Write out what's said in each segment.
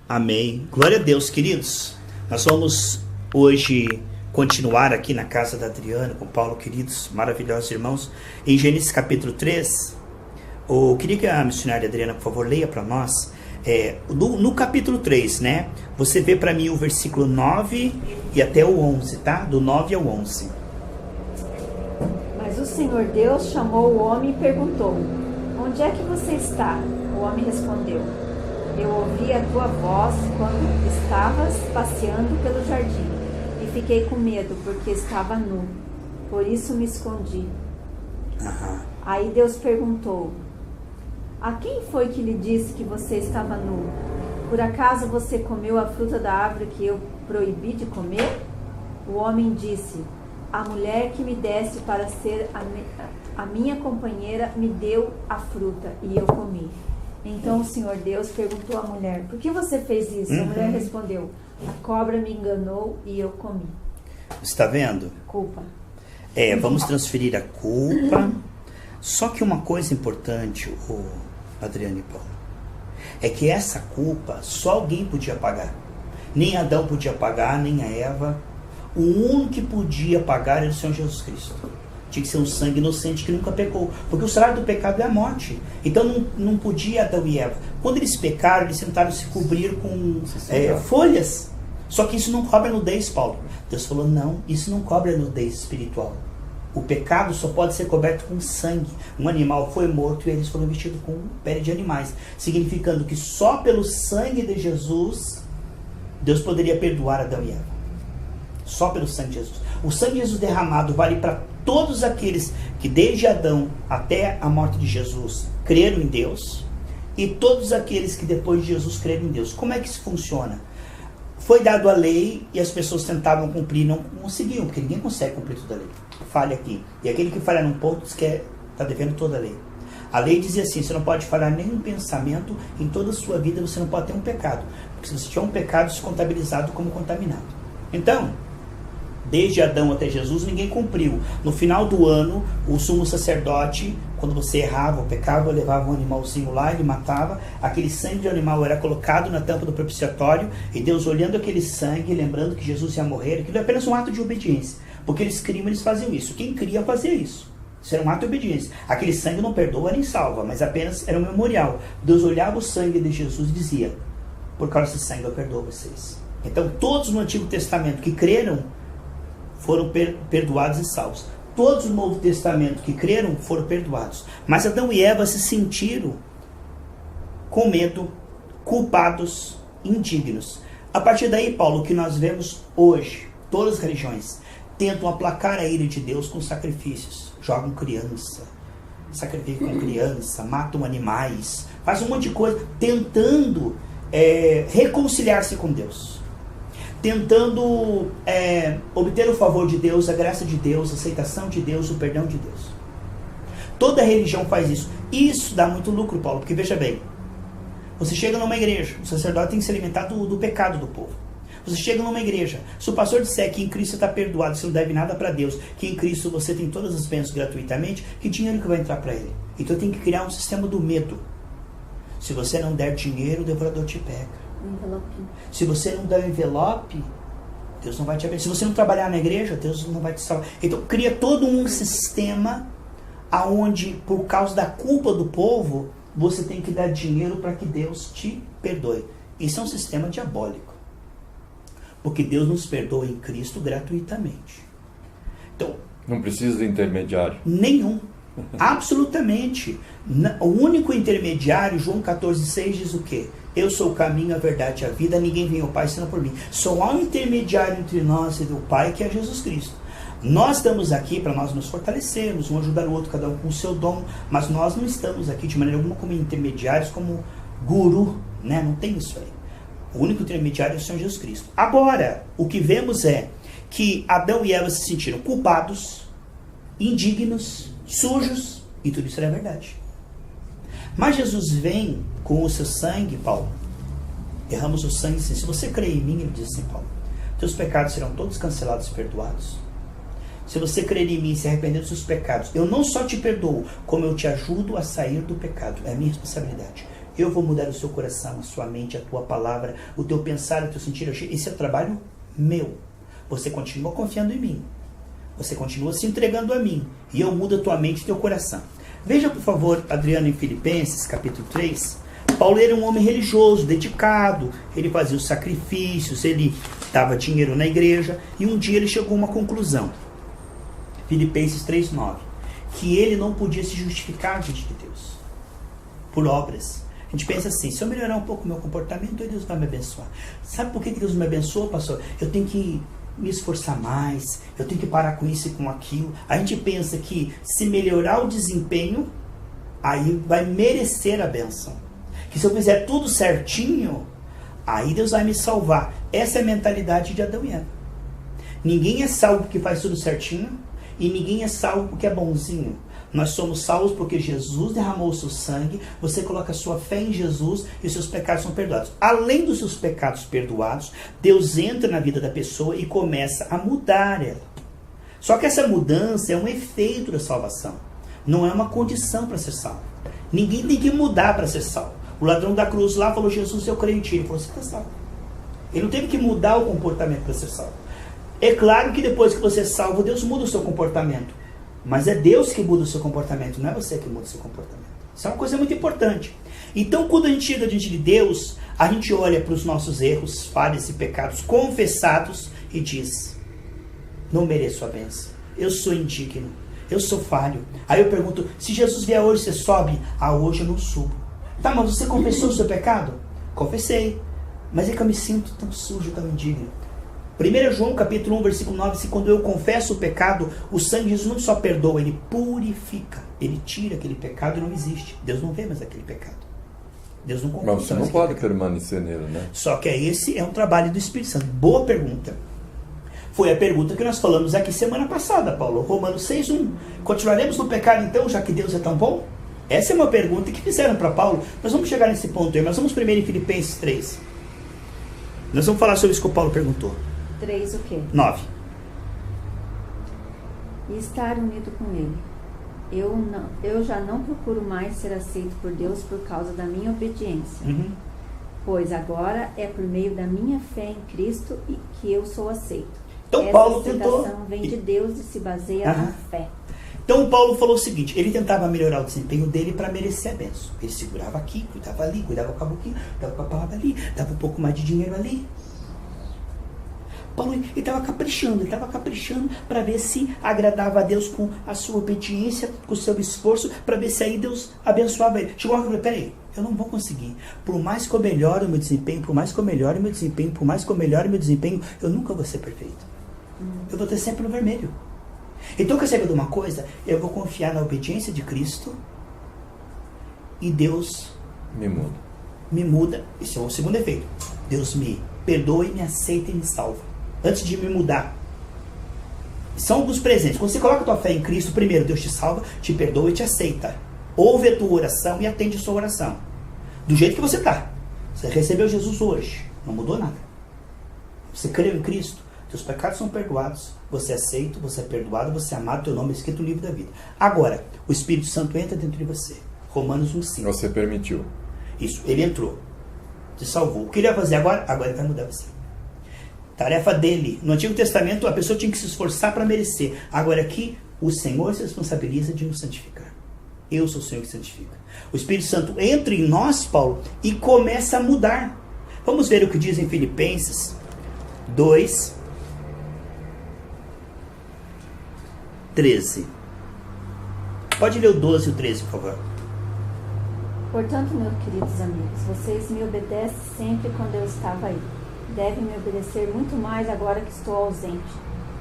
Amém. Glória a Deus, queridos. Nós vamos hoje continuar aqui na casa da Adriana, com Paulo, queridos, maravilhosos irmãos, em Gênesis capítulo 3. Eu queria que a missionária Adriana, por favor, leia para nós. No capítulo 3, né? Você vê para mim o versículo 9 e até o 11, tá? Do 9 ao 11. Mas o Senhor Deus chamou o homem e perguntou: onde é que você está? O homem respondeu: eu ouvi a tua voz quando estavas passeando pelo jardim e fiquei com medo porque estava nu, por isso me escondi. Aí Deus perguntou: a quem foi que lhe disse que você estava nu? Por acaso você comeu a fruta da árvore que eu proibi de comer? O homem disse: a mulher que me deste para ser a minha companheira me deu a fruta e eu comi. Então o Senhor Deus perguntou à mulher: por que você fez isso? A mulher respondeu: a cobra me enganou e eu comi. Está vendo? Culpa. Vamos transferir a culpa. Só que uma coisa importante, Adriana e Paulo, é que essa culpa só alguém podia pagar. Nem Adão podia pagar, nem a Eva. O único que podia pagar era o Senhor Jesus Cristo. Tinha que ser um sangue inocente que nunca pecou. Porque o salário do pecado é a morte. Então não podia Adão e Eva. Quando eles pecaram, eles tentaram se cobrir com folhas. Só que isso não cobre a nudez, Paulo. Deus falou: não, isso não cobre a nudez espiritual. O pecado só pode ser coberto com sangue. Um animal foi morto e eles foram vestidos com pele de animais. Significando que só pelo sangue de Jesus, Deus poderia perdoar Adão e Eva. Só pelo sangue de Jesus. O sangue de Jesus derramado vale para todos aqueles que desde Adão até a morte de Jesus creram em Deus, e todos aqueles que depois de Jesus creram em Deus. Como é que isso funciona? Foi dado a lei e as pessoas tentavam cumprir, não conseguiam, porque ninguém consegue cumprir toda a lei. Falha aqui. E aquele que falha num ponto diz que está devendo toda a lei. A lei dizia assim: você não pode falhar nenhum pensamento, em toda a sua vida você não pode ter um pecado. Porque se você tiver um pecado, isso é contabilizado como contaminado. Então, desde Adão até Jesus, ninguém cumpriu. No final do ano, o sumo sacerdote, quando você errava ou pecava, levava um animalzinho lá, ele matava. Aquele sangue de animal era colocado na tampa do propiciatório, e Deus, olhando aquele sangue, lembrando que Jesus ia morrer, aquilo é apenas um ato de obediência. Porque eles criam, eles faziam isso. Quem cria fazia isso. Isso era um ato de obediência. Aquele sangue não perdoa nem salva, mas apenas era um memorial. Deus olhava o sangue de Jesus e dizia: por causa desse sangue eu perdoo vocês. Então todos no Antigo Testamento que creram foram perdoados e salvos. Todos no Novo Testamento que creram foram perdoados. Mas Adão e Eva se sentiram com medo, culpados, indignos. A partir daí, Paulo, o que nós vemos hoje, todas as religiões tentam aplacar a ira de Deus com sacrifícios. Jogam criança, sacrificam criança, matam animais, fazem um monte de coisa, tentando reconciliar-se com Deus. Tentando obter o favor de Deus, a graça de Deus, a aceitação de Deus, o perdão de Deus. Toda religião faz isso. Isso dá muito lucro, Paulo, porque veja bem, você chega numa igreja, o sacerdote tem que se alimentar do pecado do povo. Você chega numa igreja, se o pastor disser que em Cristo você está perdoado, você não deve nada para Deus, que em Cristo você tem todas as bênçãos gratuitamente, que dinheiro que vai entrar para ele? Então tem que criar um sistema do medo. Se você não der dinheiro, o devorador te pega. Envelope. Se você não der o envelope, Deus não vai te abençoar. Se você não trabalhar na igreja, Deus não vai te salvar. Então cria todo um sistema aonde, por causa da culpa do povo, você tem que dar dinheiro para que Deus te perdoe. Isso é um sistema diabólico. Porque Deus nos perdoa em Cristo gratuitamente. Então, não precisa de intermediário. Nenhum. Absolutamente. O único intermediário, João 14,6 diz o quê? Eu sou o caminho, a verdade e a vida, ninguém vem ao Pai senão por mim. Só há um intermediário entre nós e o Pai, que é Jesus Cristo. Nós estamos aqui para nós nos fortalecermos, um ajudar o outro, cada um com o seu dom, mas nós não estamos aqui de maneira alguma como intermediários, como guru, né? Não tem isso aí. O único intermediário é o Senhor Jesus Cristo. Agora, o que vemos é que Adão e Eva se sentiram culpados, indignos, sujos, e tudo isso era verdade. Mas Jesus vem com o seu sangue, Paulo. Derramos o sangue assim. Se você crê em mim, ele diz assim, Paulo, teus pecados serão todos cancelados e perdoados. Se você crer em mim e se arrepender dos seus pecados, eu não só te perdoo, como eu te ajudo a sair do pecado. É a minha responsabilidade. Eu vou mudar o seu coração, a sua mente, a tua palavra, o teu pensar, o teu sentir. Esse é o trabalho meu. Você continua confiando em mim. Você continua se entregando a mim. E eu mudo a tua mente e teu coração. Veja, por favor, Adriano, em Filipenses, capítulo 3. Paulo era um homem religioso, dedicado. Ele fazia os sacrifícios, ele dava dinheiro na igreja. E um dia ele chegou a uma conclusão. Filipenses 3:9. Que ele não podia se justificar diante de Deus por obras. A gente pensa assim, se eu melhorar um pouco o meu comportamento, Deus vai me abençoar. Sabe por que Deus me abençoa, pastor? Eu tenho que me esforçar mais, eu tenho que parar com isso e com aquilo. A gente pensa que se melhorar o desempenho, aí vai merecer a bênção. Que se eu fizer tudo certinho, aí Deus vai me salvar. Essa é a mentalidade de Adão e Eva. Ninguém é salvo porque faz tudo certinho e ninguém é salvo porque é bonzinho. Nós somos salvos porque Jesus derramou o seu sangue, você coloca a sua fé em Jesus e os seus pecados são perdoados. Além dos seus pecados perdoados, Deus entra na vida da pessoa e começa a mudar ela. Só que essa mudança é um efeito da salvação, não é uma condição para ser salvo. Ninguém tem que mudar para ser salvo. O ladrão da cruz lá falou, Jesus, eu creio em ti. Ele falou, você está salvo. Ele não teve que mudar o comportamento para ser salvo. É claro que depois que você é salvo, Deus muda o seu comportamento. Mas é Deus que muda o seu comportamento, não é você que muda o seu comportamento. Isso é uma coisa muito importante. Então, quando a gente chega diante de Deus, a gente olha para os nossos erros, falhas e pecados confessados e diz, não mereço a bênção, eu sou indigno, eu sou falho. Aí eu pergunto, se Jesus vier hoje, você sobe? Ah, hoje eu não subo. Tá, mas você confessou o seu pecado? Confessei. Mas é que eu me sinto tão sujo, tão indigno. 1 João capítulo 1, versículo 9, se quando eu confesso o pecado, o sangue de Jesus não só perdoa, ele purifica. Ele tira aquele pecado e não existe. Deus não vê mais aquele pecado. Deus não confessa. Mas você não pode permanecer nele, né? Só que esse é um trabalho do Espírito Santo. Boa pergunta. Foi a pergunta que nós falamos aqui semana passada, Paulo. Romanos 6:1. Continuaremos no pecado então, já que Deus é tão bom? Essa é uma pergunta que fizeram para Paulo. Nós vamos chegar nesse ponto aí. Nós vamos primeiro em Filipenses 3. Nós vamos falar sobre isso que o Paulo perguntou. 3 o quê? 9. E estar unido com Ele. Eu já não procuro mais ser aceito por Deus por causa da minha obediência. Pois agora é por meio da minha fé em Cristo que eu sou aceito. Então essa Paulo aceitação tentou... vem de Deus e se baseia na fé. Então Paulo falou o seguinte, ele tentava melhorar o desempenho dele para merecer a bênção. Ele segurava aqui, cuidava ali, cuidava com a boquinha, cuidava com a palavra ali, dava um pouco mais de dinheiro ali. Paulo estava caprichando para ver se agradava a Deus com a sua obediência, com o seu esforço, para ver se aí Deus abençoava ele. Chegou uma hora que eu falei, peraí, eu não vou conseguir. Por mais que eu melhore o meu desempenho, por mais que eu melhore o meu desempenho, por mais que eu melhore o meu desempenho, eu nunca vou ser perfeito. Eu vou ter sempre no vermelho. Então, quer saber de uma coisa? Eu vou confiar na obediência de Cristo e Deus me muda. Esse é o segundo efeito. Deus me perdoa, me aceita e me salva. Antes de me mudar. São alguns presentes. Quando você coloca a tua fé em Cristo, primeiro Deus te salva, te perdoa e te aceita. Ouve a tua oração e atende a sua oração. Do jeito que você está. Você recebeu Jesus hoje. Não mudou nada. Você creu em Cristo. Teus pecados são perdoados. Você é aceito, você é perdoado, você é amado. Teu nome é escrito no livro da vida. Agora, o Espírito Santo entra dentro de você. Romanos 1:5. Você permitiu. Isso, ele entrou. Te salvou. O que ele vai fazer agora? Agora ele vai mudar você. Tarefa dele. No Antigo Testamento, a pessoa tinha que se esforçar para merecer. Agora aqui, o Senhor se responsabiliza de nos santificar. Eu sou o Senhor que santifica. O Espírito Santo entra em nós, Paulo, e começa a mudar. Vamos ver o que diz em Filipenses 2:13. Pode ler o 12 e o 13, por favor. Portanto, meus queridos amigos, vocês me obedecem sempre quando eu estava aí. Devem me obedecer muito mais agora que estou ausente.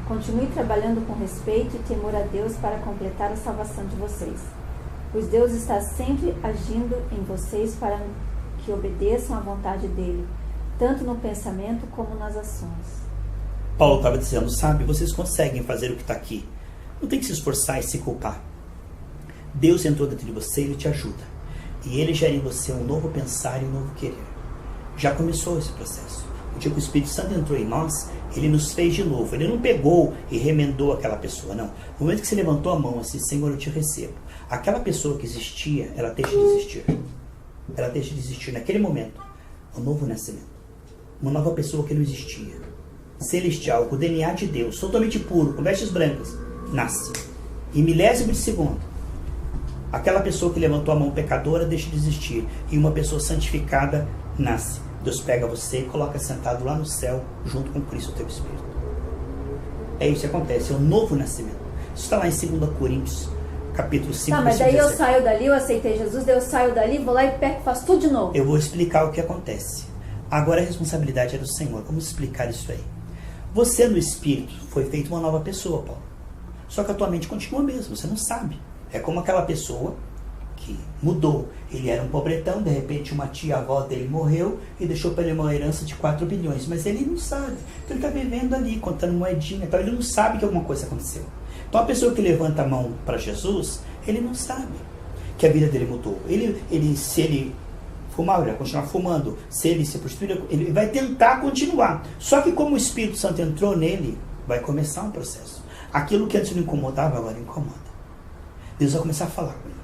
Continue trabalhando com respeito e temor a Deus para completar a salvação de vocês. Pois Deus está sempre agindo em vocês para que obedeçam à vontade dele, tanto no pensamento como nas ações. Paulo estava dizendo, sabe, vocês conseguem fazer o que está aqui. Não tem que se esforçar e se culpar. Deus entrou dentro de você e ele te ajuda. E ele gera em você um novo pensar e um novo querer. Já começou esse processo. O dia que o Espírito Santo entrou em nós, ele nos fez de novo. Ele não pegou e remendou aquela pessoa, não. No momento que você levantou a mão assim, Senhor, eu te recebo. Aquela pessoa que existia, ela deixa de existir. ela deixa de existir naquele momento. Um novo nascimento. Uma nova pessoa que não existia. Celestial, com o DNA de Deus, totalmente puro, com vestes brancas, nasce. Em milésimo de segundo, aquela pessoa que levantou a mão pecadora deixa de existir. E uma pessoa santificada nasce. Deus pega você e coloca sentado lá no céu, junto com Cristo, o teu Espírito. É isso que acontece, é um novo nascimento. Isso está lá em 2 Coríntios, capítulo 5, mas daí eu 17. saio dali, eu aceitei Jesus, daí eu saio dali, vou lá e peco, faço tudo de novo. Eu vou explicar o que acontece. Agora a responsabilidade é do Senhor. Vamos explicar isso aí. Você no Espírito foi feito uma nova pessoa, Paulo. Só que a tua mente continua a mesma, você não sabe. É como aquela pessoa que mudou. Ele era um pobretão, de repente uma tia-avó dele morreu e deixou para ele uma herança de 4 bilhões. Mas ele não sabe. Então ele está vivendo ali, contando moedinha. Então ele não sabe que alguma coisa aconteceu. Então a pessoa que levanta a mão para Jesus, ele não sabe que a vida dele mudou. Se ele fumar, ele vai continuar fumando. Se ele se prostituir, ele vai tentar continuar. Só que como o Espírito Santo entrou nele, vai começar um processo. Aquilo que antes não incomodava, agora incomoda. Deus vai começar a falar com ele.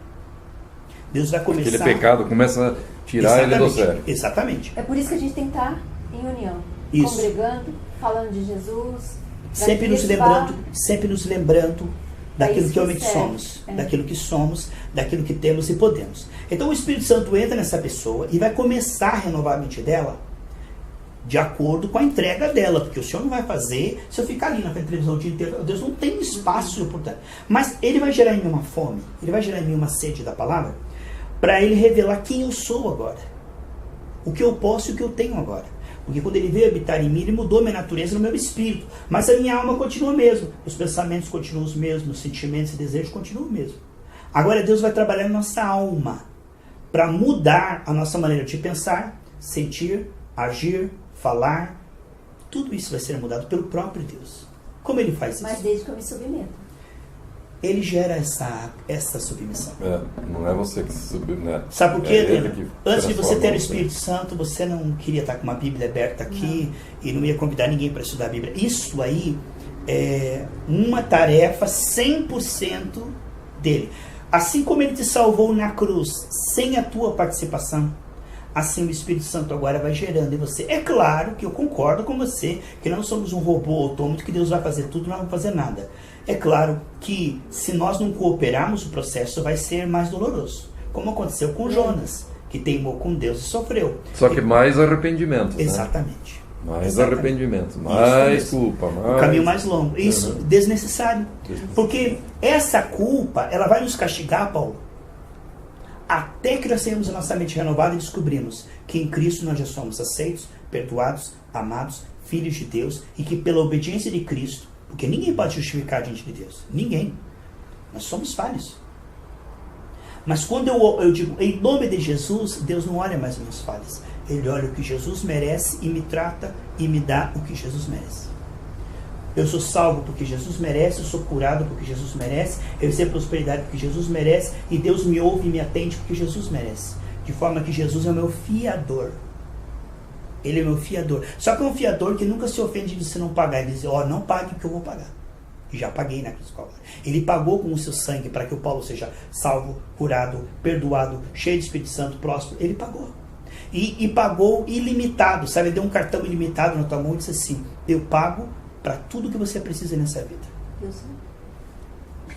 Deus vai começar... Aquele pecado começa a tirar ele do sério. Exatamente. É por isso que a gente tem que estar em união. Isso. Congregando, falando de Jesus. Sempre nos lembrando daquilo que realmente somos. É. Daquilo que somos, daquilo que temos e podemos. Então o Espírito Santo entra nessa pessoa e vai começar a renovar a mente dela de acordo com a entrega dela. Porque o Senhor não vai fazer se eu ficar ali na televisão o dia inteiro. Deus não tem espaço, portanto. Mas Ele vai gerar em mim uma fome. Ele vai gerar em mim uma sede da palavra para Ele revelar quem eu sou agora. O que eu posso e o que eu tenho agora. Porque quando Ele veio habitar em mim, Ele mudou minha natureza no meu espírito. Mas a minha alma continua a mesma. Os pensamentos continuam os mesmos. Os sentimentos e desejos continuam o mesmo. Agora Deus vai trabalhar na nossa alma para mudar a nossa maneira de pensar, sentir, agir, falar. Tudo isso vai ser mudado pelo próprio Deus. Como Ele faz isso? Mas desde que eu me submeto. Ele gera essa submissão. Não é você que se submete. Sabe por quê? Antes de você ter o você. Espírito Santo, você não queria estar com uma Bíblia aberta aqui e não ia convidar ninguém para estudar a Bíblia. Isso aí é uma tarefa 100% dele. Assim como Ele te salvou na cruz, sem a tua participação, assim o Espírito Santo agora vai gerando em você. É claro que eu concordo com você, que não somos um robô autômato, que Deus vai fazer tudo, não vai fazer nada. É claro que se nós não cooperarmos, o processo vai ser mais doloroso. Como aconteceu com Jonas, que teimou com Deus e sofreu. Só que mais arrependimento. Exatamente. Né? Mais Exatamente. Arrependimento, mais culpa. Mais... O caminho mais longo. Isso, desnecessário. Porque essa culpa, ela vai nos castigar, Paulo, até que nós tenhamos a nossa mente renovada e descobrimos que em Cristo nós já somos aceitos, perdoados, amados, filhos de Deus, e que pela obediência de Cristo, porque ninguém pode justificar diante de Deus. Ninguém. Nós somos falhos. Mas quando eu digo em nome de Jesus, Deus não olha mais minhas falhas. Ele olha o que Jesus merece e me trata e me dá o que Jesus merece. Eu sou salvo porque Jesus merece, eu sou curado porque Jesus merece, eu recebo prosperidade porque Jesus merece, e Deus me ouve e me atende porque Jesus merece. De forma que Jesus é o meu fiador. Ele é meu fiador. Só que é um fiador que nunca se ofende de você não pagar. Ele diz, não pague porque eu vou pagar. E já paguei na cruz. Ele pagou com o seu sangue para que o Paulo seja salvo, curado, perdoado, cheio de Espírito Santo, próspero. Ele pagou. E pagou ilimitado. Sabe, ele deu um cartão ilimitado na tua mão e disse assim, eu pago para tudo que você precisa nessa vida.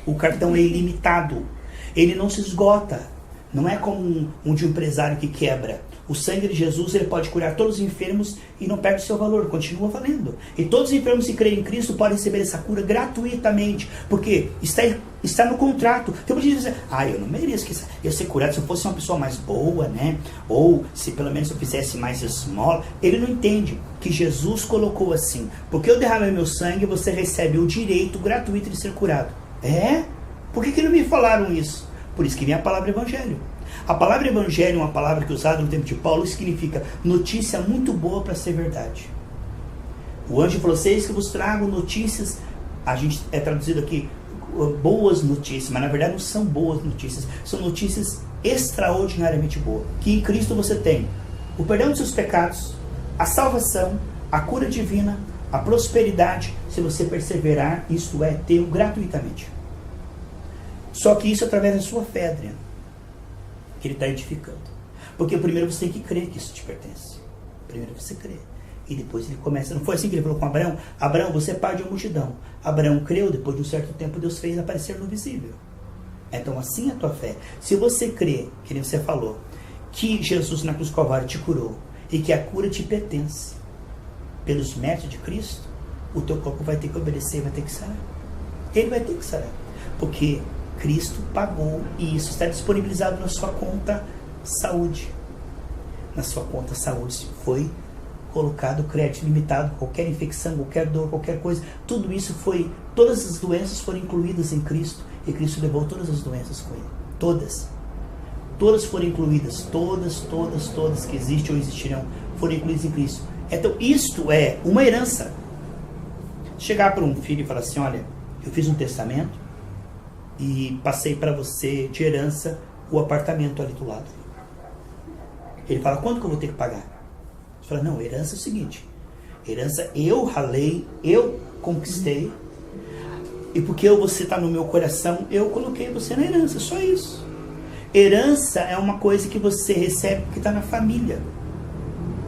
O cartão é ilimitado. Ele não se esgota. Não é como um de um empresário que quebra. O sangue de Jesus, ele pode curar todos os enfermos e não perde o seu valor, continua valendo. E todos os enfermos que creem em Cristo podem receber essa cura gratuitamente, porque está no contrato. Então você dizer, eu não mereço que eu ser curado se eu fosse uma pessoa mais boa, né? Ou se pelo menos eu fizesse mais esmola. Ele não entende que Jesus colocou assim, porque eu derramei meu sangue, você recebe o direito gratuito de ser curado. Por que não me falaram isso? Por isso que vem a palavra evangelho. A palavra evangelho é uma palavra que é usada no tempo de Paulo, significa notícia muito boa para ser verdade. O anjo falou, eis que vos trago notícias, a gente é traduzido aqui, boas notícias, mas na verdade não são boas notícias, são notícias extraordinariamente boas, que em Cristo você tem o perdão dos seus pecados, a salvação, a cura divina, a prosperidade, se você perseverar, isto é, teu gratuitamente. Só que isso através da sua fé, Adriano, que ele está edificando. Porque primeiro você tem que crer que isso te pertence. Primeiro você crê. E depois ele começa. Não foi assim que ele falou com Abraão? Abraão, você é pai de uma multidão. Abraão creu, depois de um certo tempo Deus fez aparecer no visível. Então assim é a tua fé. Se você crê, que nem você falou, que Jesus na cruz do Calvário te curou e que a cura te pertence pelos méritos de Cristo, o teu corpo vai ter que obedecer, vai ter que sarar. Ele vai ter que sarar. Porque Cristo pagou e isso está disponibilizado na sua conta saúde. Na sua conta saúde foi colocado crédito limitado, qualquer infecção, qualquer dor, qualquer coisa, tudo isso foi, todas as doenças foram incluídas em Cristo e Cristo levou todas as doenças com ele. Todas foram incluídas, todas que existem ou existirão, foram incluídas em Cristo. Então isto é uma herança. Chegar para um filho e falar assim, olha, eu fiz um testamento e passei para você de herança o apartamento ali do lado. Ele fala, quanto que eu vou ter que pagar? Você fala, não, herança é o seguinte, herança eu ralei, eu conquistei, e porque você está no meu coração, eu coloquei você na herança, só isso. Herança é uma coisa que você recebe porque está na família,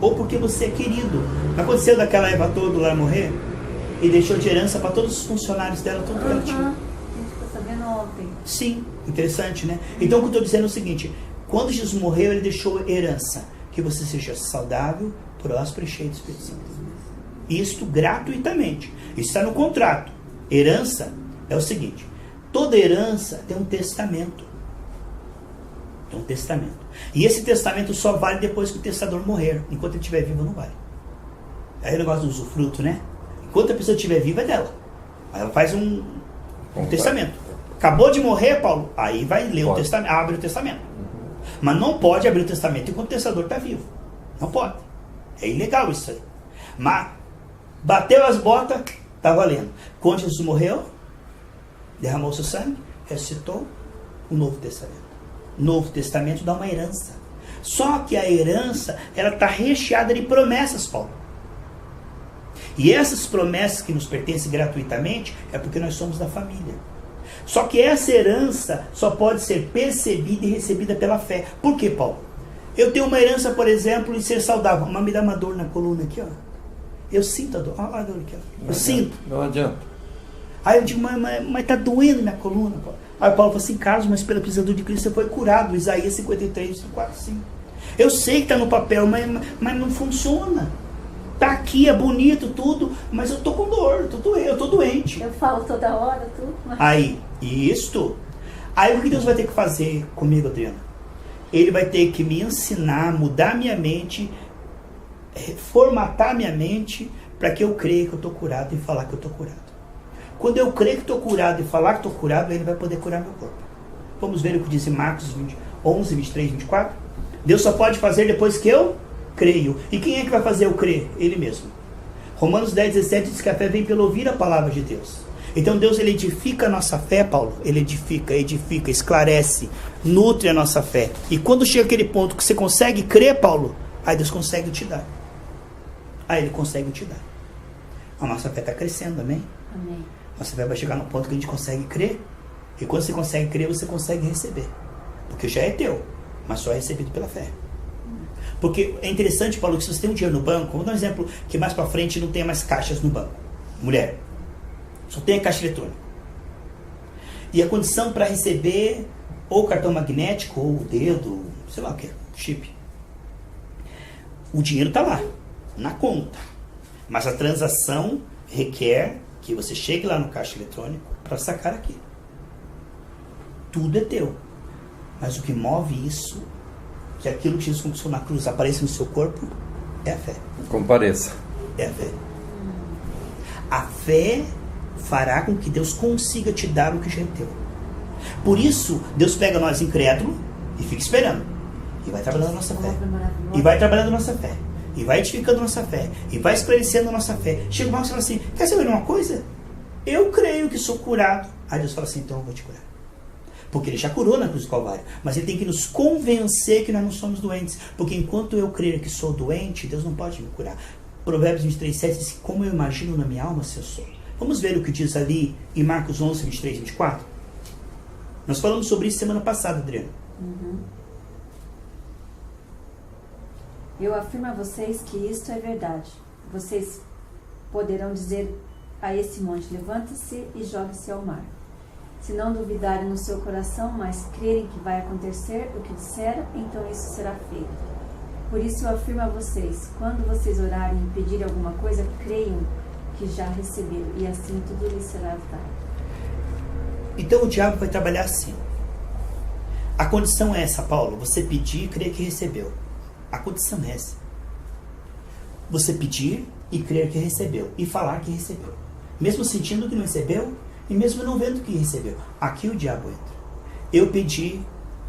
ou porque você é querido. Não aconteceu daquela Eva toda lá morrer? E deixou de herança para todos os funcionários dela, tudo que ela tinha. A gente ficou sabendo ontem. Sim, interessante, né? Então o que eu estou dizendo é o seguinte, quando Jesus morreu, ele deixou herança, que você seja saudável, próspero e cheio do Espírito Santo. Isto gratuitamente. Isso está no contrato. Herança é o seguinte, toda herança tem um testamento. Tem um testamento. E esse testamento só vale depois que o testador morrer. Enquanto ele estiver vivo, não vale. Aí o negócio do usufruto, né? Enquanto a pessoa estiver viva, é dela. Aí ela faz um testamento. Acabou de morrer, Paulo, aí vai ler o testamento, abre o testamento. Mas não pode abrir o testamento enquanto o testador está vivo. Não pode. É ilegal isso aí. Mas bateu as botas, está valendo. Quando Jesus morreu, derramou seu sangue, ressuscitou, o Novo Testamento. O Novo Testamento dá uma herança. Só que a herança, ela está recheada de promessas, Paulo. E essas promessas que nos pertencem gratuitamente é porque nós somos da família. Só que essa herança só pode ser percebida e recebida pela fé. Por quê, Paulo? Eu tenho uma herança, por exemplo, em ser saudável, mas me dá uma dor na coluna aqui, ó. Eu sinto a dor. Olha a dor aqui, ó. Eu sinto. Não adianta. Aí eu digo, mas tá doendo minha coluna, Paulo. Aí Paulo falou assim, Carlos, mas pela presença de Cristo você foi curado. Isaías 53, 4, 5. Eu sei que tá no papel, mas não funciona. Tá aqui, é bonito, tudo, mas eu tô com dor, eu tô doente. Eu falo toda hora, tudo. Mas... Aí o que Deus vai ter que fazer comigo, Adriana? Ele vai ter que me ensinar, mudar minha mente, formatar minha mente, para que eu creia que eu tô curado e falar que eu tô curado. Quando eu creio que estou curado e falar que estou curado, ele vai poder curar meu corpo. Vamos ver o que diz em Marcos 11, 23, 24. Deus só pode fazer depois que eu creio. E quem é que vai fazer eu crer? Ele mesmo. Romanos 10, 17 diz que a fé vem pelo ouvir a palavra de Deus. Então Deus, ele edifica a nossa fé, Paulo. Ele edifica, esclarece, nutre a nossa fé. E quando chega aquele ponto que você consegue crer, Paulo, aí Deus consegue te dar. Aí ele consegue te dar. A nossa fé está crescendo, amém? Amém. Nossa fé vai chegar no ponto que a gente consegue crer. E quando você consegue crer, você consegue receber. Porque já é teu, mas só é recebido pela fé. Porque é interessante, Paulo, que se você tem um dinheiro no banco, vou dar um exemplo que mais para frente não tenha mais caixas no banco. Mulher, só tem a caixa eletrônica. E a condição para receber ou cartão magnético, ou o dedo, sei lá o que, chip. O dinheiro está lá, na conta. Mas a transação requer que você chegue lá no caixa eletrônico para sacar aquilo. Tudo é teu. Mas o que move isso, que aquilo que Jesus conquistou na cruz apareça no seu corpo, é a fé. Compareça. É a fé. A fé fará com que Deus consiga te dar o que já é teu. Por isso, Deus pega nós incrédulos e fica esperando. E vai trabalhando a nossa fé. E vai trabalhando a nossa fé. E vai edificando a nossa fé. E vai esclarecendo a nossa fé. Chega uma hora e fala assim, quer saber uma coisa? Eu creio que sou curado. Aí Deus fala assim, então eu vou te curar. Porque ele já curou na cruz do Calvário. Mas ele tem que nos convencer que nós não somos doentes. Porque enquanto eu crer que sou doente, Deus não pode me curar. Provérbios 23, 7 diz, como eu imagino na minha alma se eu sou. Vamos ver o que diz ali em Marcos 11, 23, 24? Nós falamos sobre isso semana passada, Adriano. Eu afirmo a vocês que isto é verdade. Vocês poderão dizer a esse monte, levanta-se e jogue-se ao mar. Se não duvidarem no seu coração, mas crerem que vai acontecer o que disseram, então isso será feito. Por isso eu afirmo a vocês, quando vocês orarem e pedirem alguma coisa, creiam que já receberam, e assim tudo lhes será dado. Então o diabo vai trabalhar assim. A condição é essa, Paulo. Você pedir e crer que recebeu. A condição é essa. Você pedir e crer que recebeu. E falar que recebeu. Mesmo sentindo que não recebeu e mesmo não vendo que recebeu. Aqui o diabo entra. Eu pedi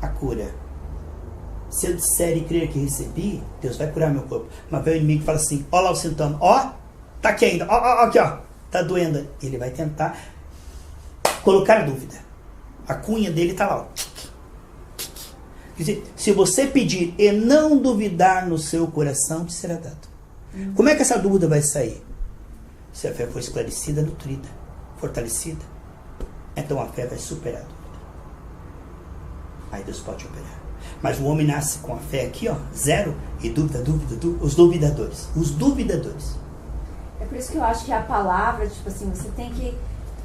a cura. Se eu disser e crer que recebi, Deus vai curar meu corpo. Mas vem o inimigo e fala assim, ó lá o sintoma. Ó, tá aqui ainda. Ó, aqui, ó. Tá doendo. Ele vai tentar colocar dúvida. A cunha dele tá lá, ó. Quer dizer, se você pedir e não duvidar no seu coração, te será dado. Como é que essa dúvida vai sair? Se a fé for esclarecida, nutrida, fortalecida, então a fé vai superar a dúvida. Aí Deus pode operar. Mas o homem nasce com a fé aqui, ó, zero, e dúvida. Os duvidadores. É por isso que eu acho que a palavra, tipo assim, você tem que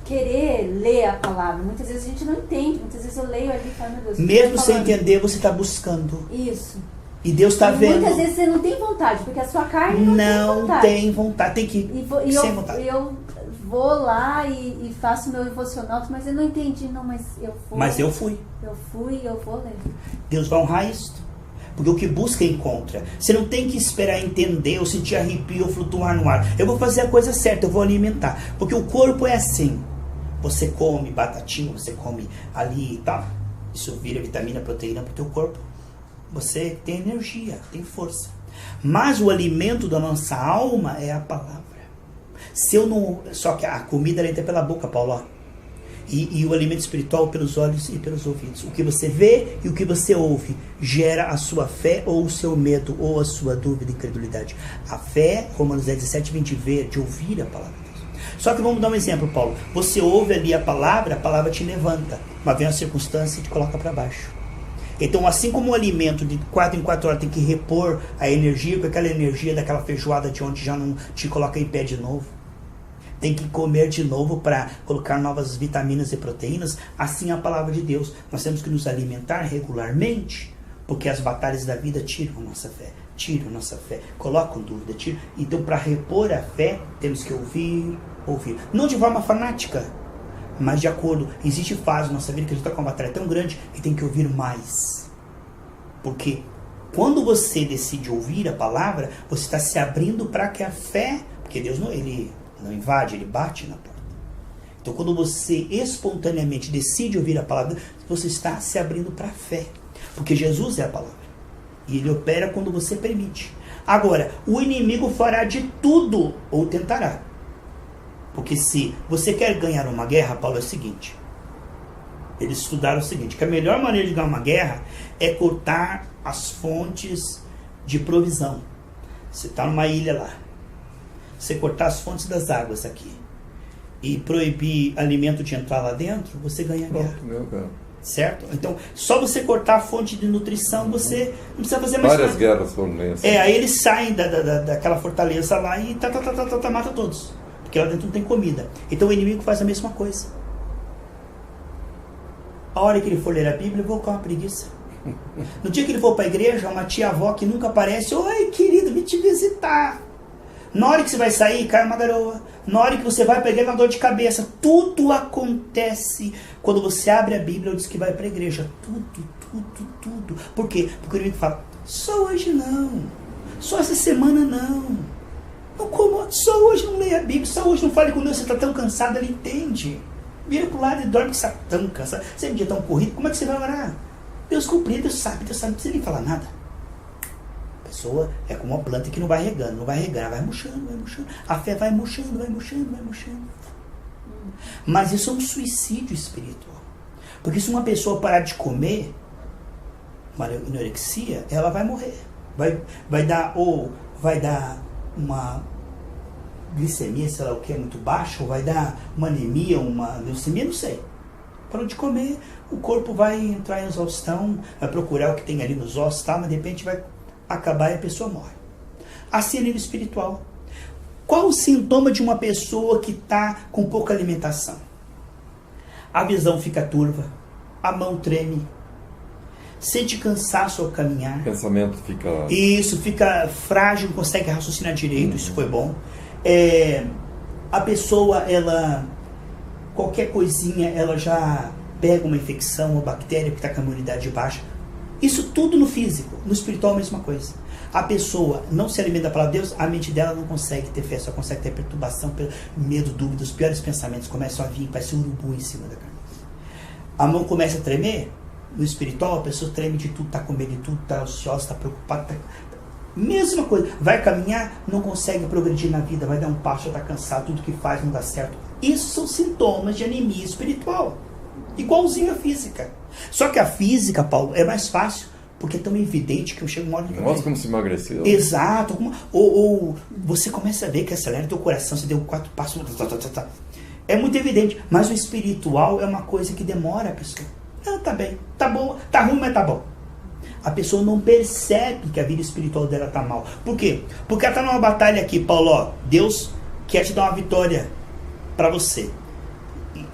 querer ler a palavra. Muitas vezes a gente não entende. Muitas vezes eu leio ali e falo, meu Deus. Mesmo sem entender, você está buscando. Isso. E Deus está vendo. Muitas vezes você não tem vontade, porque a sua carne não tem vontade. Tem que ir sem vontade. Eu vou lá e faço meu devocional, mas eu não entendi, não, mas eu fui. Mas eu fui. Eu fui e eu vou ler. Deus vai honrar isso. Porque o que busca encontra. Você não tem que esperar entender ou sentir arrepio ou flutuar no ar. Eu vou fazer a coisa certa, eu vou alimentar. Porque o corpo é assim. Você come batatinha, você come ali e tal. Isso vira vitamina, proteína para o teu corpo. Você tem energia, tem força. Mas o alimento da nossa alma é a palavra. Se eu não, só que a comida entra pela boca, Paulo. Ó. E o alimento espiritual pelos olhos e pelos ouvidos. O que você vê e o que você ouve gera a sua fé ou o seu medo ou a sua dúvida e incredulidade. A fé, Romanos 17, 20, vê de ouvir a palavra de Deus. Só que vamos dar um exemplo, Paulo. Você ouve ali a palavra te levanta. Mas vem a circunstância e te coloca para baixo. Então, assim como o alimento de 4 em 4 horas tem que repor a energia, com aquela energia daquela feijoada de ontem já não te coloca em pé de novo. Tem que comer de novo para colocar novas vitaminas e proteínas. Assim é a palavra de Deus. Nós temos que nos alimentar regularmente, porque as batalhas da vida tiram a nossa fé, colocam dúvida, tiram. Então, para repor a fé, temos que ouvir. Não de forma fanática, mas de acordo. Existe fase na nossa vida que a gente está com uma batalha tão grande que tem que ouvir mais. Porque quando você decide ouvir a palavra, você está se abrindo para que a fé, porque Deus ele não invade, ele bate na porta. Então, quando você espontaneamente decide ouvir a palavra, você está se abrindo para a fé. Porque Jesus é a palavra. E ele opera quando você permite. Agora, o inimigo fará de tudo, ou tentará. Porque se você quer ganhar uma guerra, Paulo, é o seguinte. Eles estudaram o seguinte, que a melhor maneira de ganhar uma guerra é cortar as fontes de provisão. Você está numa ilha lá. Você cortar as fontes das águas aqui e proibir alimento de entrar lá dentro, você ganha a guerra. Certo? Então, só você cortar a fonte de nutrição, você não precisa fazer mais várias guerras foram nessas. Aí eles saem daquela fortaleza lá e mata todos. Porque lá dentro não tem comida. Então o inimigo faz a mesma coisa. A hora que ele for ler a Bíblia, eu vou com uma preguiça. No dia que ele for para a igreja, uma tia-avó que nunca aparece, oi querido, vim te visitar. Na hora que você vai sair, cai uma garoa. Na hora que você vai para a igreja, uma dor de cabeça. Tudo acontece quando você abre a Bíblia ou diz que vai para a igreja. Tudo. Por quê? Porque o inimigo fala, só hoje não. Só essa semana não. Só hoje não leia a Bíblia, só hoje não fale com Deus, você está tão cansado, ele entende. Vira para o lado e dorme que você está tão cansado. Você é um dia tão corrido, como é que você vai orar? Deus compreende, Deus sabe, não precisa nem falar nada. A pessoa é como uma planta que não vai regando, vai murchando. A fé vai murchando. Mas isso é um suicídio espiritual. Porque se uma pessoa parar de comer, uma anorexia, ela vai morrer. Vai dar uma glicemia, sei lá o que, é muito baixa, ou vai dar uma anemia, uma leucemia, não sei. Parou de comer, o corpo vai entrar em exaustão, vai procurar o que tem ali nos ossos, tá? Mas de repente vai acabar e a pessoa morre. Assim é nível espiritual. Qual o sintoma de uma pessoa que está com pouca alimentação? A visão fica turva, a mão treme, sente cansaço ao caminhar. O pensamento fica... Isso, fica frágil, não consegue raciocinar direito, isso foi bom. A pessoa, ela, qualquer coisinha, ela já pega uma infecção, uma bactéria que está com a imunidade baixa. Isso tudo no físico, no espiritual a mesma coisa. A pessoa não se alimenta da palavra de Deus, a mente dela não consegue ter fé, só consegue ter perturbação, medo, dúvida, os piores pensamentos começam a vir, parece um urubu em cima da carne. A mão começa a tremer, no espiritual a pessoa treme de tudo, está com medo de tudo, está ansiosa, está preocupada, mesma coisa, vai caminhar, não consegue progredir na vida, vai dar um passo, já está cansado, tudo que faz não dá certo. Isso são sintomas de anemia espiritual, igualzinho a física. Só que a física, Paulo, é mais fácil, porque é tão evidente que eu chego uma hora de... Nossa, como se emagreceu. Exato. Ou você começa a ver que acelera teu coração, você deu 4 passos... É muito evidente. Mas o espiritual é uma coisa que demora a pessoa. Não, tá bem, tá bom, tá ruim, mas tá bom. A pessoa não percebe que a vida espiritual dela tá mal. Por quê? Porque ela tá numa batalha aqui, Paulo, ó, Deus quer te dar uma vitória para você.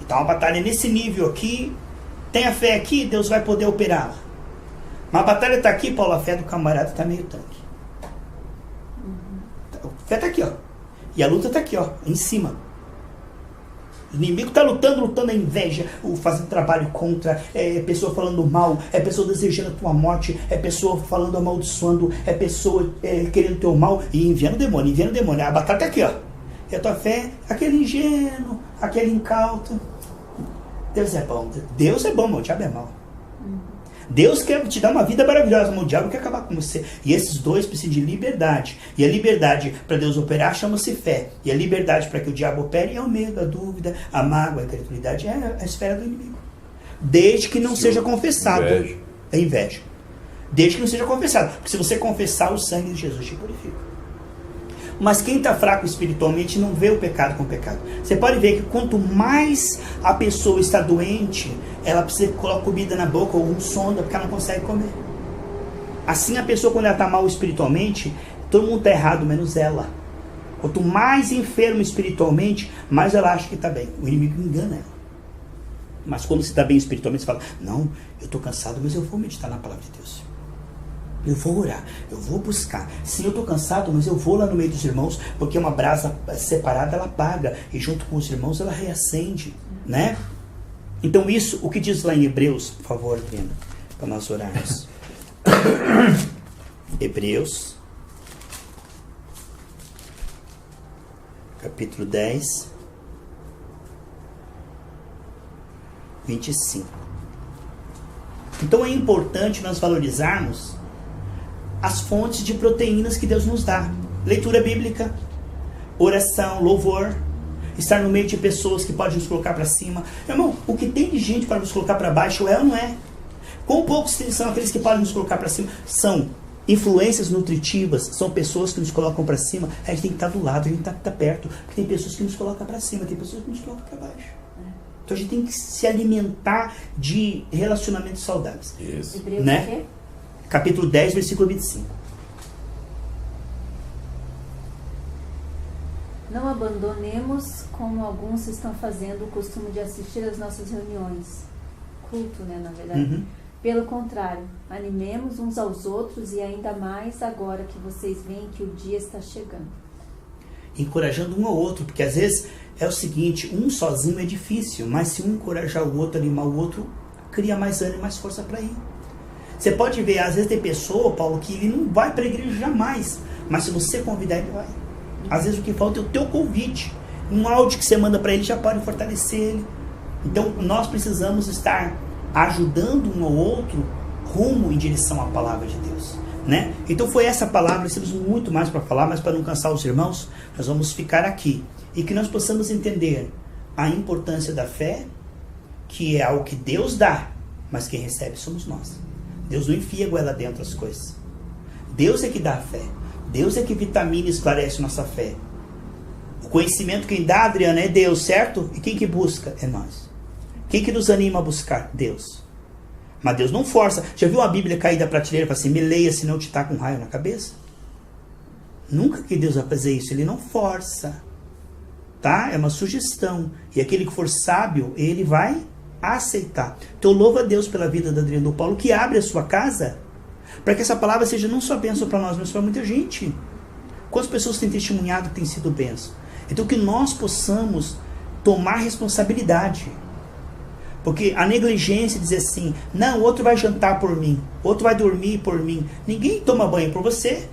Tá uma batalha nesse nível aqui, tenha fé aqui, Deus vai poder operá-la. Mas a batalha está aqui, Paulo, a fé do camarada está meio tanque. A fé está aqui, ó. E a luta está aqui, ó, em cima. O inimigo está lutando a inveja, fazendo trabalho contra, é pessoa falando mal, é pessoa desejando a tua morte, é pessoa falando amaldiçoando, é pessoa querendo teu mal e enviando demônio. A batalha está aqui, ó. E a tua fé, aquele ingênuo, aquele incauto. Deus é bom, mas o diabo é mau. Deus quer te dar uma vida maravilhosa, mas o diabo quer acabar com você. E esses dois precisam de liberdade. E a liberdade para Deus operar chama-se fé. E a liberdade para que o diabo opere é o medo, a dúvida, a mágoa, a incredulidade, é a esfera do inimigo. Desde que não seja confessado. É inveja. Desde que não seja confessado. Porque se você confessar, o sangue de Jesus te purifica. Mas quem está fraco espiritualmente não vê o pecado como pecado. Você pode ver que quanto mais a pessoa está doente, ela precisa colocar comida na boca ou um sonda, porque ela não consegue comer. Assim a pessoa, quando ela está mal espiritualmente, todo mundo está errado, menos ela. Quanto mais enfermo espiritualmente, mais ela acha que está bem. O inimigo engana ela. Mas quando você está bem espiritualmente, você fala, não, eu estou cansado, mas eu vou meditar na palavra de Deus. Eu vou orar, eu vou buscar. Sim, eu estou cansado, mas eu vou lá no meio dos irmãos, porque uma brasa separada ela apaga, e junto com os irmãos ela reacende, né? Então isso, o que diz lá em Hebreus, por favor, Adriana, para nós orarmos. Hebreus, capítulo 10, 25. Então é importante nós valorizarmos as fontes de proteínas que Deus nos dá. Leitura bíblica, oração, louvor, estar no meio de pessoas que podem nos colocar para cima. Irmão, o que tem de gente para nos colocar para baixo é ou não é? Quão poucos são aqueles que podem nos colocar para cima? São influências nutritivas, são pessoas que nos colocam para cima. A gente tem que estar do lado, a gente tem que estar perto, porque tem pessoas que nos colocam para cima, tem pessoas que nos colocam para baixo. Então a gente tem que se alimentar de relacionamentos saudáveis. Isso. Né? Capítulo 10, versículo 25. Não abandonemos, como alguns estão fazendo, o costume de assistir às nossas reuniões. Culto, né, na verdade. Uhum. Pelo contrário, animemos uns aos outros e ainda mais agora que vocês veem que o dia está chegando. Encorajando um ao outro, porque às vezes é o seguinte, um sozinho é difícil, mas se um encorajar o outro, animar o outro, cria mais ânimo e mais força para ir. Você pode ver, às vezes tem pessoa, Paulo, que ele não vai para a igreja jamais, mas se você convidar, ele vai. Às vezes o que falta é o teu convite. Um áudio que você manda para ele já pode fortalecer ele. Então nós precisamos estar ajudando um ao outro rumo em direção à palavra de Deus, né? Então foi essa palavra, nós temos muito mais para falar, mas para não cansar os irmãos, nós vamos ficar aqui. E que nós possamos entender a importância da fé, que é algo que Deus dá, mas quem recebe somos nós. Deus não enfia a goela dentro das coisas. Deus é que dá a fé. Deus é que vitamina e esclarece nossa fé. O conhecimento quem dá, Adriana, é Deus, certo? E quem que busca? É nós. Quem que nos anima a buscar? Deus. Mas Deus não força. Já viu uma Bíblia cair da prateleira e fala assim, me leia, senão te taca um raio na cabeça? Nunca que Deus vai fazer isso. Ele não força. Tá? É uma sugestão. E aquele que for sábio, ele vai aceitar. Então louva a Deus pela vida da Adriana do Paulo, que abre a sua casa, para que essa palavra seja não só bênção para nós, mas para muita gente. Quantas pessoas têm testemunhado que tem sido bênção? Então que nós possamos tomar responsabilidade. Porque a negligência diz assim, não, outro vai jantar por mim, outro vai dormir por mim. Ninguém toma banho por você.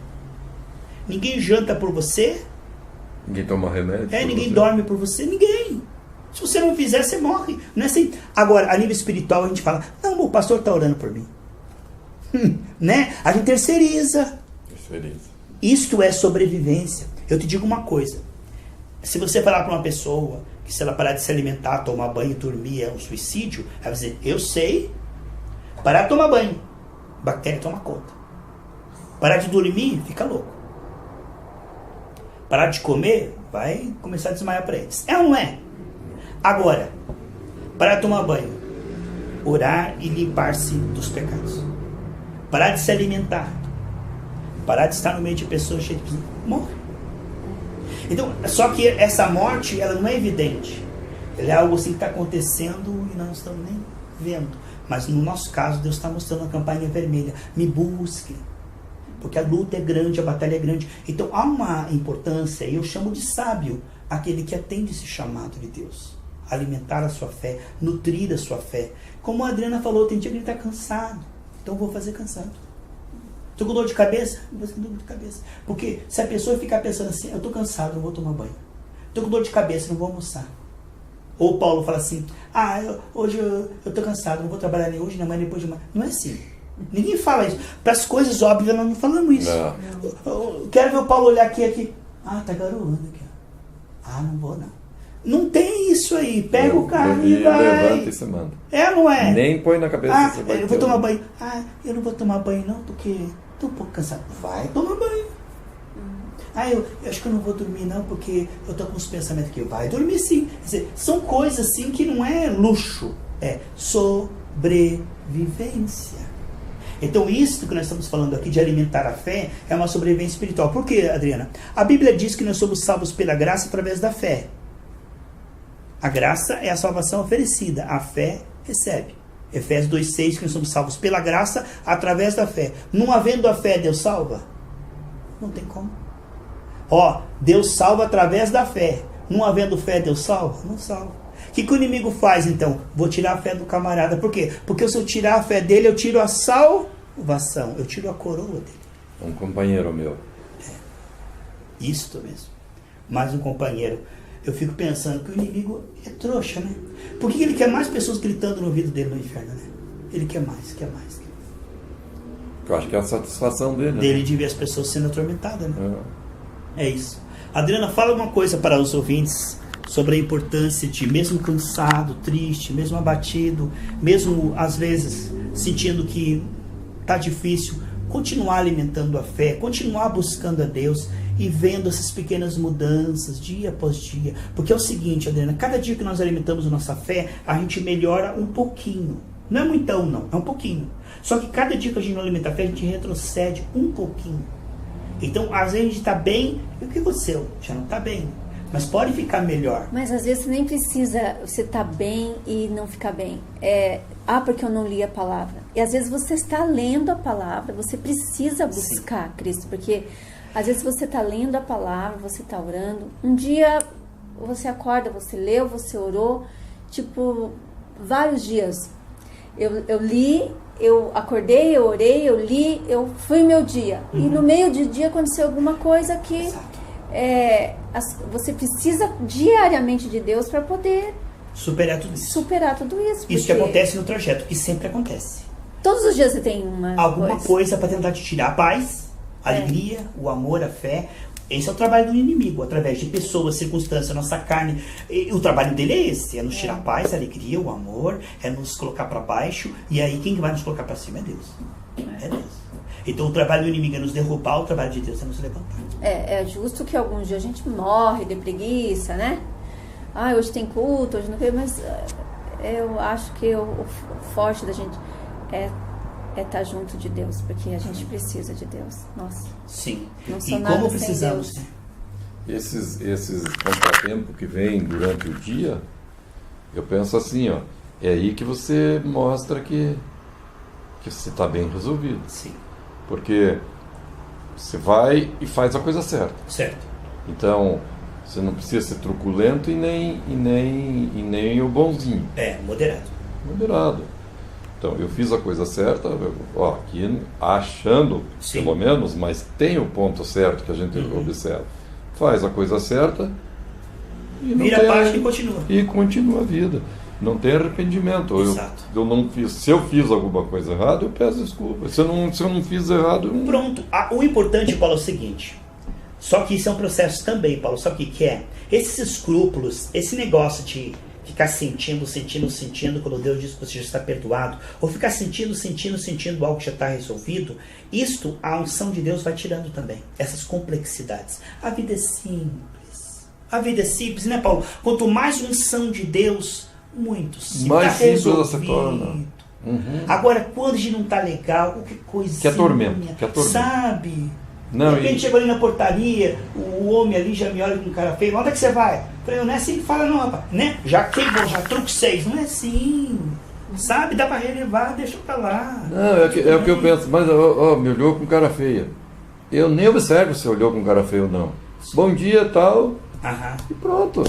Ninguém janta por você. Ninguém toma remédio. Ninguém dorme por você. Ninguém. Se você não fizer, você morre. Não é assim. Agora, a nível espiritual, a gente fala, não, o pastor está orando por mim. Né? A gente terceiriza. Isto é sobrevivência. Eu te digo uma coisa. Se você falar para uma pessoa que se ela parar de se alimentar, tomar banho, dormir é um suicídio, ela vai dizer, eu sei, parar de tomar banho, bactéria toma conta. Parar de dormir, fica louco. Parar de comer, vai começar a desmaiar para eles. É ou não é? Agora, parar de tomar banho, orar e limpar-se dos pecados. Parar de se alimentar, parar de estar no meio de pessoas cheias de morre. Então, só que essa morte, ela não é evidente. Ela é algo assim que está acontecendo e nós não estamos nem vendo. Mas no nosso caso, Deus está mostrando a campainha vermelha. Me busque. Porque a luta é grande, a batalha é grande. Então há uma importância, e eu chamo de sábio, aquele que atende esse chamado de Deus. Alimentar a sua fé, nutrir a sua fé. Como a Adriana falou, tem dia que ele está cansado. Então eu vou fazer cansado. Estou com dor de cabeça? Vou fazer dor de cabeça. Porque se a pessoa ficar pensando assim, eu estou cansado, não vou tomar banho. Estou com dor de cabeça, não vou almoçar. Ou Paulo fala assim, hoje eu estou cansado, não vou trabalhar nem hoje, nem amanhã, depois de amanhã. Não é assim. Ninguém fala isso. Para as coisas óbvias, nós não falamos isso. Eu quero ver o Paulo olhar aqui. Tá garoando aqui. Não vou não. Não tem isso aí. Pega o carro e vai. Levanta e você manda. Não é? Nem põe na cabeça que você vai eu vou tomar banho. Eu não vou tomar banho não, porque estou um pouco cansado. Vai tomar banho. Eu acho que eu não vou dormir não, porque eu estou com os pensamentos aqui. Vai dormir sim. Quer dizer, são coisas assim que não é luxo. É sobrevivência. Então isso que nós estamos falando aqui de alimentar a fé é uma sobrevivência espiritual. Por quê, Adriana? A Bíblia diz que nós somos salvos pela graça através da fé. A graça é a salvação oferecida, a fé recebe. Efésios 2,6, que nós somos salvos pela graça através da fé. Não havendo a fé, Deus salva? Não tem como. Deus salva através da fé. Não havendo fé, Deus salva? Não salva. O que o inimigo faz então? Vou tirar a fé do camarada. Por quê? Porque se eu tirar a fé dele, eu tiro a salvação. Eu tiro a coroa dele. Um companheiro meu. Isto mesmo. Mais um companheiro. Eu fico pensando que o inimigo é trouxa, né? Por que ele quer mais pessoas gritando no ouvido dele no inferno, né? Ele quer mais. Eu acho que é a satisfação dele. Dele de ver as pessoas sendo atormentadas, né? É isso. Adriana, fala uma coisa para os ouvintes sobre a importância de, mesmo cansado, triste, mesmo abatido, mesmo às vezes sentindo que está difícil, continuar alimentando a fé, continuar buscando a Deus e vendo essas pequenas mudanças dia após dia. Porque é o seguinte, Adriana, cada dia que nós alimentamos a nossa fé, a gente melhora um pouquinho. Não é muitão, não, é um pouquinho. Só que cada dia que a gente não alimenta a fé, a gente retrocede um pouquinho. Então, às vezes a gente está bem, e o que aconteceu? Já não está bem. Mas pode ficar melhor. Mas às vezes nem precisa você estar bem e não ficar bem. Porque eu não li a palavra. E às vezes você está lendo a palavra, você precisa buscar Cristo. Porque às vezes você está lendo a palavra, você está orando. Um dia você acorda, você leu, você orou. Vários dias. Eu li, eu acordei, eu orei, eu li, eu fui meu dia. E no meio do dia aconteceu alguma coisa que... você precisa diariamente de Deus para poder superar tudo isso. Isso que acontece no trajeto, que sempre acontece. Todos os dias você tem alguma coisa para tentar te tirar a paz, a alegria, o amor, a fé. Esse é o trabalho do inimigo, através de pessoas, circunstâncias, nossa carne. E o trabalho dele é esse, é nos tirar a paz, a alegria, o amor, é nos colocar para baixo. E aí quem vai nos colocar para cima é Deus. É Deus. Então o trabalho do inimigo é nos derrubar, o trabalho de Deus é nos levantar. É justo que alguns dias a gente morre de preguiça, né? Hoje tem culto, hoje não tem, mas eu acho que o forte da gente é estar junto de Deus, porque a gente precisa de Deus. Nossa. Sim. Não sou E nada como sem precisamos, Deus. né? Esses contratempos que vêm durante o dia, eu penso assim, ó, é aí que você mostra que você está bem resolvido. Sim. Porque você vai e faz a coisa certa. Certo. Então, você não precisa ser truculento e nem o bonzinho. Moderado. Moderado. Então, eu fiz a coisa certa, aqui achando, Sim. pelo menos, mas tem o ponto certo que a gente observa. Faz a coisa certa e Vira a página e continua. E continua a vida. Não tem arrependimento. Exato. Eu não fiz. Se eu fiz alguma coisa errada, eu peço desculpa. Se eu não fiz errado, eu não... Pronto. O importante, Paulo, é o seguinte. Só que isso é um processo também, Paulo. Sabe o que é? Esses escrúpulos, esse negócio de ficar sentindo quando Deus diz que você já está perdoado, ou ficar sentindo algo que já está resolvido, isto, a unção de Deus vai tirando também. Essas complexidades. A vida é simples. A vida é simples, né, Paulo? Quanto mais unção de Deus, muito simples. Mais tá simples ela resolvido. se torna. Agora, quando a gente não está legal, que coisa. Que é tormento. Sabe? Não, De repente chegou ali na portaria, o homem ali já me olha com cara feio. Onde é que você vai? Eu falei, não é assim que fala não, rapaz. Né? Já queimou, já truque 6. Não é assim. Sabe? Dá pra relevar, deixa pra lá. Não, é o que eu penso. Mas, me olhou com cara feia. Eu nem observo se olhou com cara feia ou não. Bom dia, tal. Aham. E pronto,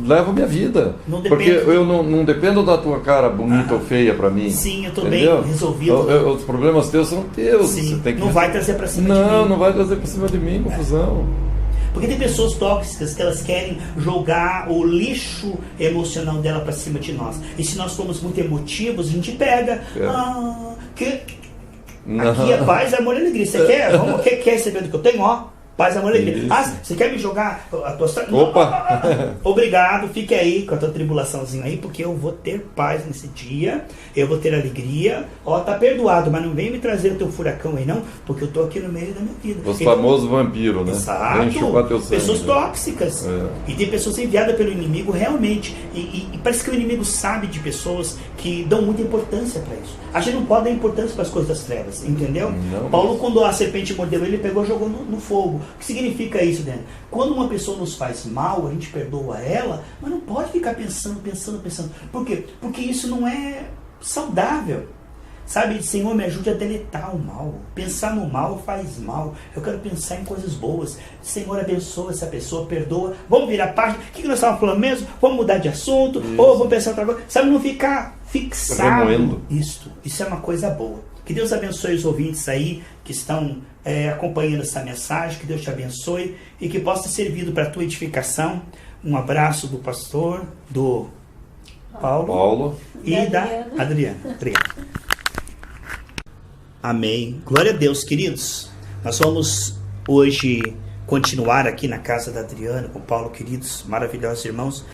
levo minha vida. Não porque depende. eu não dependo da tua cara bonita ou feia pra mim. Sim, eu tô entendeu? bem resolvido. Os problemas teus são teus. Sim, Você tem que... não vai trazer pra cima de mim. Não vai trazer pra cima de mim, confusão. Porque tem pessoas tóxicas que elas querem jogar o lixo emocional dela pra cima de nós. E se nós formos muito emotivos, a gente pega. Aqui é paz, amor e alegria. Você quer receber do que eu tenho? Ó. Paz, amor e alegria. Você quer me jogar a tua história? Opa! Obrigado, fique aí com a tua tribulaçãozinha aí, porque eu vou ter paz nesse dia, eu vou ter alegria. Tá perdoado, mas não vem me trazer o teu furacão aí não, porque eu tô aqui no meio da minha vida. Os famosos vampiros, né? Exato. Vem chupar teu sangue, pessoas né? tóxicas. E tem pessoas enviadas pelo inimigo realmente. E parece que o inimigo sabe de pessoas que dão muita importância para isso. A gente não pode dar importância para as coisas das trevas, entendeu? Não, Paulo, quando a serpente mordeu ele, pegou e jogou no fogo. O que significa isso, Daniel? Quando uma pessoa nos faz mal, a gente perdoa ela, mas não pode ficar pensando. Por quê? Porque isso não é saudável. Sabe, Senhor, me ajude a deletar o mal. Pensar no mal faz mal. Eu quero pensar em coisas boas. Senhor, abençoa essa pessoa, perdoa. Vamos virar a página. O que nós estávamos falando mesmo? Vamos mudar de assunto? Isso. Ou vamos pensar outra coisa? Sabe, não ficar fixado. Remoendo. Isso é uma coisa boa. Que Deus abençoe os ouvintes aí que estão acompanhando essa mensagem. Que Deus te abençoe e que possa ter servido para a tua edificação. Um abraço do pastor, do Paulo. E da Adriana. Obrigado. Amém. Glória a Deus, queridos. Nós vamos hoje continuar aqui na casa da Adriana com Paulo, queridos, maravilhosos irmãos.